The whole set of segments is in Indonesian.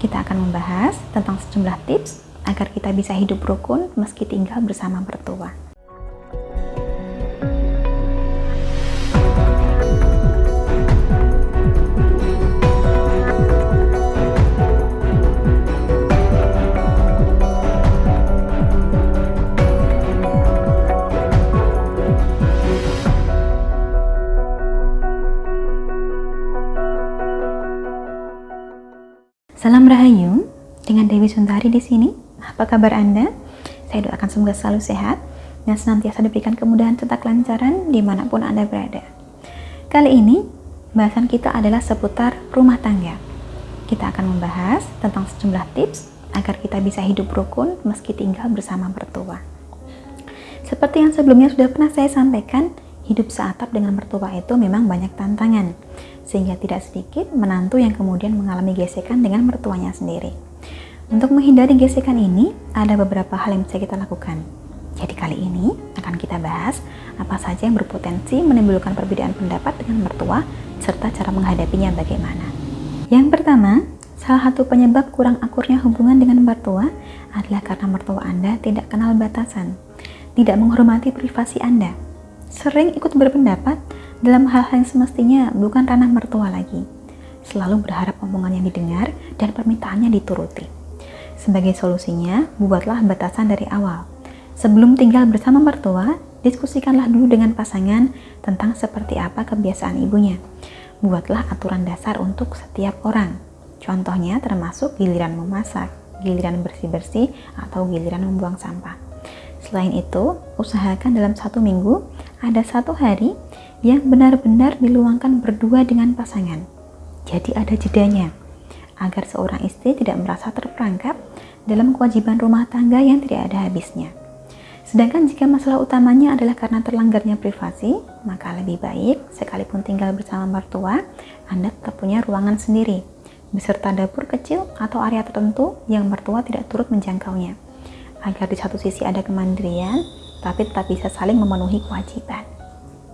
Kita akan membahas tentang sejumlah tips agar kita bisa hidup rukun meski tinggal bersama mertua. Salam Rahayu, dengan Dewi Suntari di sini. Apa kabar Anda? Saya doakan semoga selalu sehat dan senantiasa diberikan kemudahan serta kelancaran dimanapun Anda berada. Kali ini, bahasan kita adalah seputar rumah tangga. Kita akan membahas tentang sejumlah tips agar kita bisa hidup rukun meski tinggal bersama mertua. Seperti yang sebelumnya sudah pernah saya sampaikan, hidup seatap dengan mertua itu memang banyak tantangan, sehingga tidak sedikit menantu yang kemudian mengalami gesekan dengan mertuanya sendiri. Untuk menghindari gesekan ini, ada beberapa hal yang bisa kita lakukan. Jadi kali ini akan kita bahas apa saja yang berpotensi menimbulkan perbedaan pendapat dengan mertua, serta cara menghadapinya bagaimana. Yang pertama, salah satu penyebab kurang akurnya hubungan dengan mertua adalah karena mertua Anda tidak kenal batasan, tidak menghormati privasi Anda, sering ikut berpendapat dalam hal-hal yang semestinya bukan ranah mertua lagi, selalu berharap omongannya didengar dan permintaannya dituruti. Sebagai solusinya, buatlah batasan dari awal. Sebelum tinggal bersama mertua, diskusikanlah dulu dengan pasangan tentang seperti apa kebiasaan ibunya. Buatlah aturan dasar untuk setiap orang. Contohnya termasuk giliran memasak, giliran bersih-bersih, atau giliran membuang sampah. Selain itu, usahakan dalam 1 minggu ada 1 hari yang benar-benar diluangkan berdua dengan pasangan. Jadi ada jedanya, agar seorang istri tidak merasa terperangkap dalam kewajiban rumah tangga yang tidak ada habisnya. Sedangkan jika masalah utamanya adalah karena terlanggarnya privasi, maka lebih baik sekalipun tinggal bersama mertua, Anda tetap punya ruangan sendiri, beserta dapur kecil atau area tertentu yang mertua tidak turut menjangkaunya, agar di satu sisi ada kemandirian, tapi tetap bisa saling memenuhi kewajiban.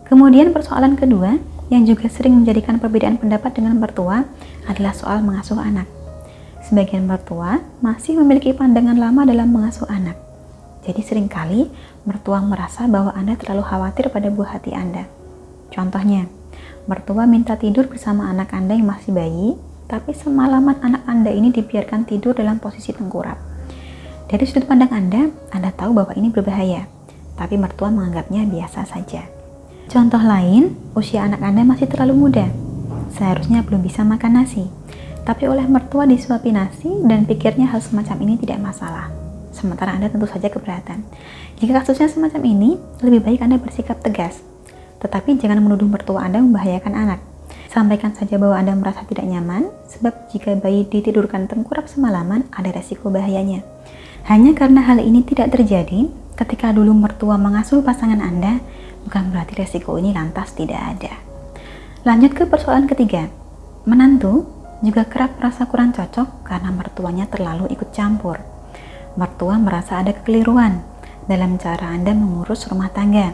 Kemudian persoalan kedua, yang juga sering menjadikan perbedaan pendapat dengan mertua adalah soal mengasuh anak. Sebagian mertua masih memiliki pandangan lama dalam mengasuh anak. Jadi seringkali mertua merasa bahwa Anda terlalu khawatir pada buah hati Anda. Contohnya, mertua minta tidur bersama anak Anda yang masih bayi, tapi semalaman anak Anda ini dibiarkan tidur dalam posisi tengkurap. Dari sudut pandang Anda tahu bahwa ini berbahaya, tapi mertua menganggapnya biasa saja. Contoh lain, usia anak Anda masih terlalu muda. Seharusnya belum bisa makan nasi, tapi oleh mertua disuapi nasi dan pikirnya hal semacam ini tidak masalah. Sementara Anda tentu saja keberatan. Jika kasusnya semacam ini, lebih baik Anda bersikap tegas. Tetapi jangan menuduh mertua Anda membahayakan anak. Sampaikan saja bahwa Anda merasa tidak nyaman, sebab jika bayi ditidurkan tengkurap semalaman, ada resiko bahayanya. Hanya karena hal ini tidak terjadi, ketika dulu mertua mengasuh pasangan Anda, bukan berarti resiko ini lantas tidak ada. Lanjut ke persoalan ketiga. Menantu juga kerap merasa kurang cocok karena mertuanya terlalu ikut campur. Mertua merasa ada kekeliruan dalam cara Anda mengurus rumah tangga,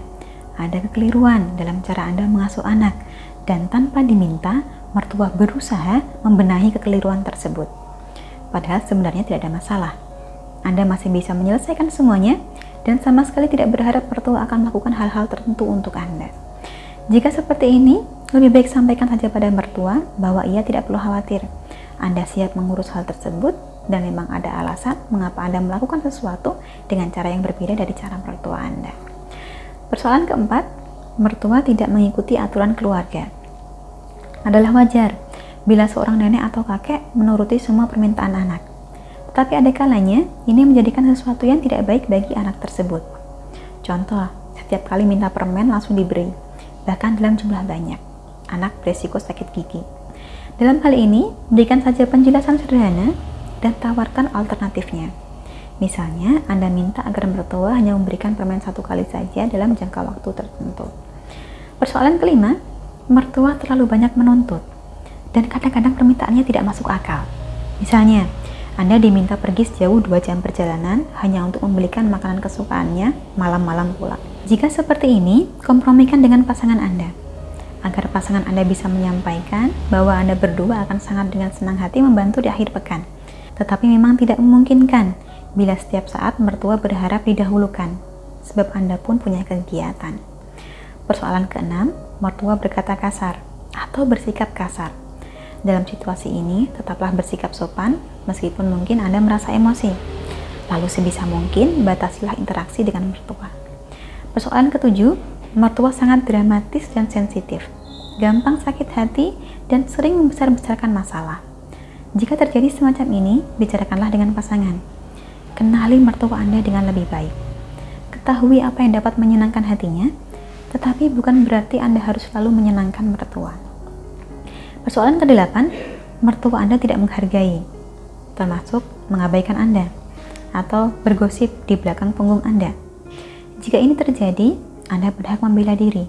ada kekeliruan dalam cara Anda mengasuh anak, dan tanpa diminta, mertua berusaha membenahi kekeliruan tersebut. Padahal sebenarnya tidak ada masalah. Anda masih bisa menyelesaikan semuanya dan sama sekali tidak berharap mertua akan melakukan hal-hal tertentu untuk Anda. Jika seperti ini, lebih baik sampaikan saja pada mertua bahwa ia tidak perlu khawatir. Anda siap mengurus hal tersebut dan memang ada alasan mengapa Anda melakukan sesuatu dengan cara yang berbeda dari cara mertua Anda. Persoalan keempat, mertua tidak mengikuti aturan keluarga. Adalah wajar bila seorang nenek atau kakek menuruti semua permintaan anak. Tetapi ada kalanya ini menjadikan sesuatu yang tidak baik bagi anak tersebut. Contoh, setiap kali minta permen langsung diberi, bahkan dalam jumlah banyak. Anak beresiko sakit gigi. Dalam hal ini, berikan saja penjelasan sederhana dan tawarkan alternatifnya. Misalnya, Anda minta agar mertua hanya memberikan permen 1 kali saja dalam jangka waktu tertentu. Persoalan kelima, mertua terlalu banyak menuntut dan kadang-kadang permintaannya tidak masuk akal. Misalnya, Anda diminta pergi sejauh 2 jam perjalanan hanya untuk membelikan makanan kesukaannya malam-malam pula. Jika seperti ini, kompromikan dengan pasangan Anda, agar pasangan Anda bisa menyampaikan bahwa Anda berdua akan sangat dengan senang hati membantu di akhir pekan. Tetapi memang tidak memungkinkan bila setiap saat mertua berharap didahulukan, sebab Anda pun punya kegiatan. Persoalan keenam, mertua berkata kasar atau bersikap kasar. Dalam situasi ini, tetaplah bersikap sopan meskipun mungkin Anda merasa emosi. Lalu sebisa mungkin batasilah interaksi dengan mertua. Persoalan ketujuh, mertua sangat dramatis dan sensitif, gampang sakit hati dan sering membesar-besarkan masalah. Jika terjadi semacam ini, bicarakanlah dengan pasangan. Kenali mertua Anda dengan lebih baik. Ketahui apa yang dapat menyenangkan hatinya, tetapi bukan berarti Anda harus selalu menyenangkan mertua. Persoalan ke-8, mertua Anda tidak menghargai, termasuk mengabaikan Anda, atau bergosip di belakang punggung Anda. Jika ini terjadi, Anda berhak membela diri.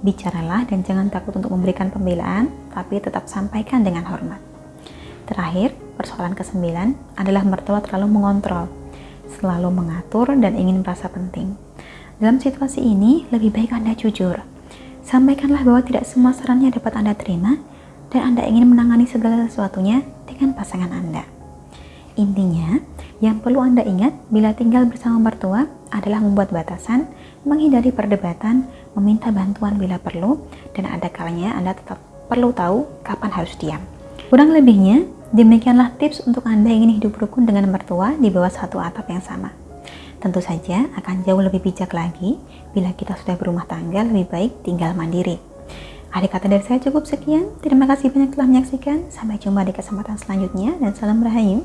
Bicaralah dan jangan takut untuk memberikan pembelaan, tapi tetap sampaikan dengan hormat. Terakhir, persoalan ke-9 adalah mertua terlalu mengontrol, selalu mengatur dan ingin merasa penting. Dalam situasi ini, lebih baik Anda jujur. Sampaikanlah bahwa tidak semua sarannya dapat Anda terima, dan Anda ingin menangani segala sesuatunya dengan pasangan Anda. Intinya, yang perlu Anda ingat bila tinggal bersama mertua adalah membuat batasan, menghindari perdebatan, meminta bantuan bila perlu, dan ada kalanya Anda tetap perlu tahu kapan harus diam. Kurang lebihnya, demikianlah tips untuk Anda yang ingin hidup rukun dengan mertua di bawah satu atap yang sama. Tentu saja akan jauh lebih bijak lagi bila kita sudah berumah tangga, lebih baik tinggal mandiri. Akhir kata dari saya cukup sekian. Terima kasih banyak telah menyaksikan. Sampai jumpa di kesempatan selanjutnya dan salam rahayu.